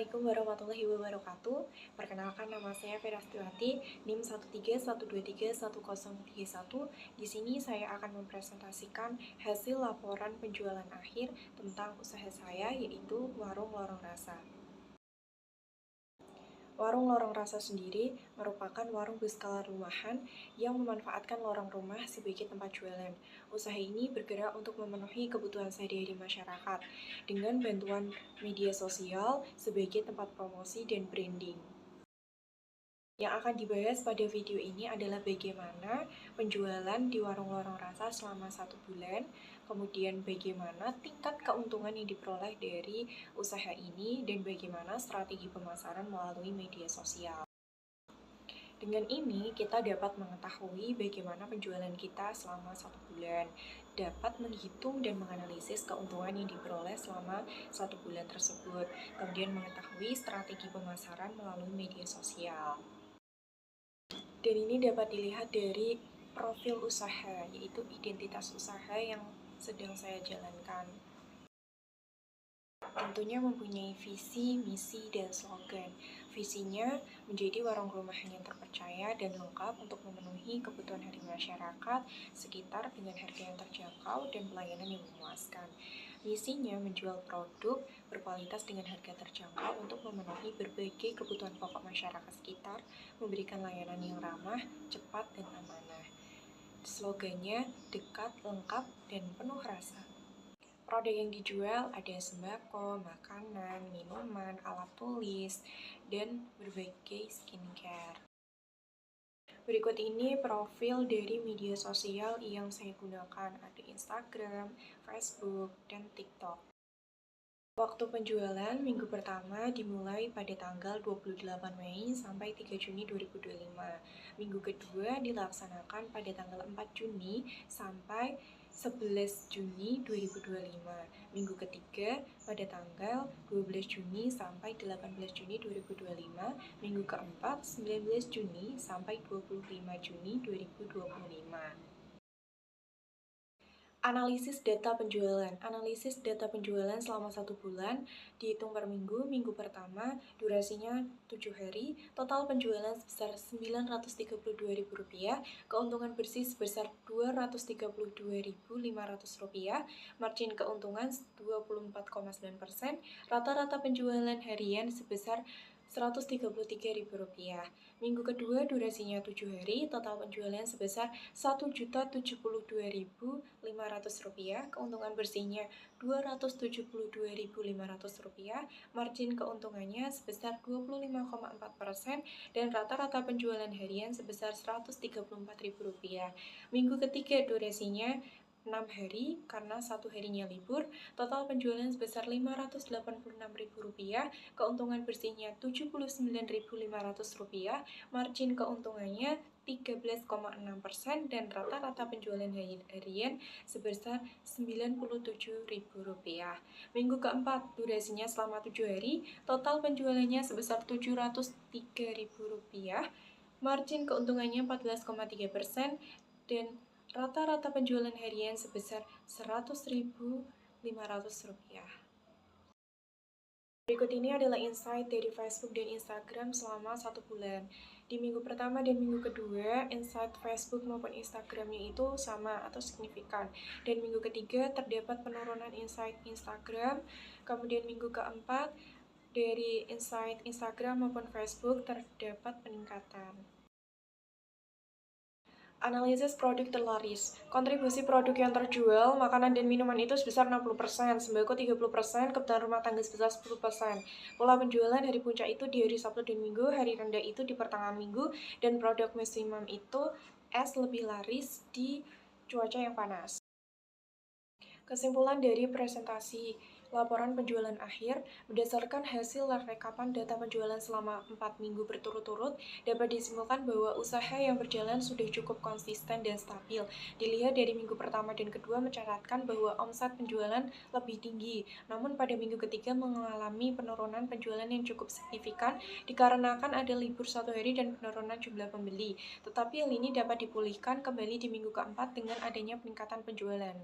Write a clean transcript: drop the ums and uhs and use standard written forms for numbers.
Assalamualaikum warahmatullahi wabarakatuh. Perkenalkan, nama saya Vera Astuti, NIM 131231031. Di sini saya akan mempresentasikan hasil laporan penjualan akhir tentang usaha saya, yaitu Warung Lorong Rasa. Warung Lorong Rasa sendiri merupakan warung berskala rumahan yang memanfaatkan lorong rumah sebagai tempat jualan. Usaha ini bergerak untuk memenuhi kebutuhan sehari-hari masyarakat dengan bantuan media sosial sebagai tempat promosi dan branding. Yang akan dibahas pada video ini adalah bagaimana penjualan di Warung Lorong Rasa selama 1 bulan, kemudian bagaimana tingkat keuntungan yang diperoleh dari usaha ini, dan bagaimana strategi pemasaran melalui media sosial. Dengan ini, kita dapat mengetahui bagaimana penjualan kita selama 1 bulan, dapat menghitung dan menganalisis keuntungan yang diperoleh selama 1 bulan tersebut, kemudian mengetahui strategi pemasaran melalui media sosial. Dan ini dapat dilihat dari profil usaha, yaitu identitas usaha yang sedang saya jalankan. Tentunya mempunyai visi, misi, dan slogan. Visinya menjadi warung rumahan yang terpercaya dan lengkap untuk memenuhi kebutuhan hari masyarakat sekitar dengan harga yang terjangkau dan pelayanan yang memuaskan. Misinya menjual produk berkualitas dengan harga terjangkau untuk memenuhi berbagai kebutuhan pokok masyarakat sekitar, memberikan layanan yang ramah, cepat, dan amanah. Slogannya dekat, lengkap, dan penuh rasa. Produk yang dijual ada sembako, makanan, minuman, alat tulis, dan berbagai skincare. Berikut ini profil dari media sosial yang saya gunakan, ada Instagram, Facebook, dan TikTok. Waktu penjualan minggu pertama dimulai pada tanggal 28 Mei sampai 3 Juni 2025. Minggu kedua dilaksanakan pada tanggal 4 Juni sampai 11 Juni 2025. Minggu ketiga pada tanggal 12 Juni sampai 18 Juni 2025. Minggu keempat 19 Juni sampai 25 Juni 2025. Analisis data penjualan. Analisis data penjualan selama 1 bulan dihitung per minggu. Minggu pertama durasinya 7 hari, total penjualan sebesar Rp932.000, keuntungan bersih sebesar Rp232.500, margin keuntungan 24,9%, rata-rata penjualan harian sebesar Rp133.000. Minggu kedua durasinya 7 hari, total penjualan sebesar Rp1.072.500, keuntungan bersihnya Rp272.500, margin keuntungannya sebesar 25,4%, dan rata-rata penjualan harian sebesar Rp134.000. Minggu ketiga durasinya 6 hari karena 1 harinya libur, total penjualan sebesar Rp586.000, keuntungan bersihnya Rp79.500, margin keuntungannya 13,6%, dan rata-rata penjualan harian sebesar Rp97.000. Minggu keempat durasinya selama 7 hari, total penjualannya sebesar Rp703.000, margin keuntungannya 14,3%, dan rata-rata penjualan harian sebesar Rp100.500. Berikut ini adalah insight dari Facebook dan Instagram selama 1 bulan. Di minggu pertama dan minggu kedua, insight Facebook maupun Instagramnya itu sama atau signifikan. Dan minggu ketiga terdapat penurunan insight Instagram. Kemudian minggu keempat, dari insight Instagram maupun Facebook terdapat peningkatan. Analisis produk terlaris. Kontribusi produk yang terjual, makanan dan minuman itu sebesar 60%, sembako 30%, kebutuhan rumah tangga sebesar 10%. Pola penjualan hari puncak itu di hari Sabtu dan Minggu, hari rendah itu di pertengahan minggu, dan produk maksimum itu es lebih laris di cuaca yang panas. Kesimpulan dari presentasi laporan penjualan akhir, berdasarkan hasil rekapan data penjualan selama 4 minggu berturut-turut, dapat disimpulkan bahwa usaha yang berjalan sudah cukup konsisten dan stabil. Dilihat dari minggu pertama dan kedua mencatatkan bahwa omset penjualan lebih tinggi, namun pada minggu ketiga mengalami penurunan penjualan yang cukup signifikan dikarenakan ada libur 1 hari dan penurunan jumlah pembeli. Tetapi hal ini dapat dipulihkan kembali di minggu keempat dengan adanya peningkatan penjualan.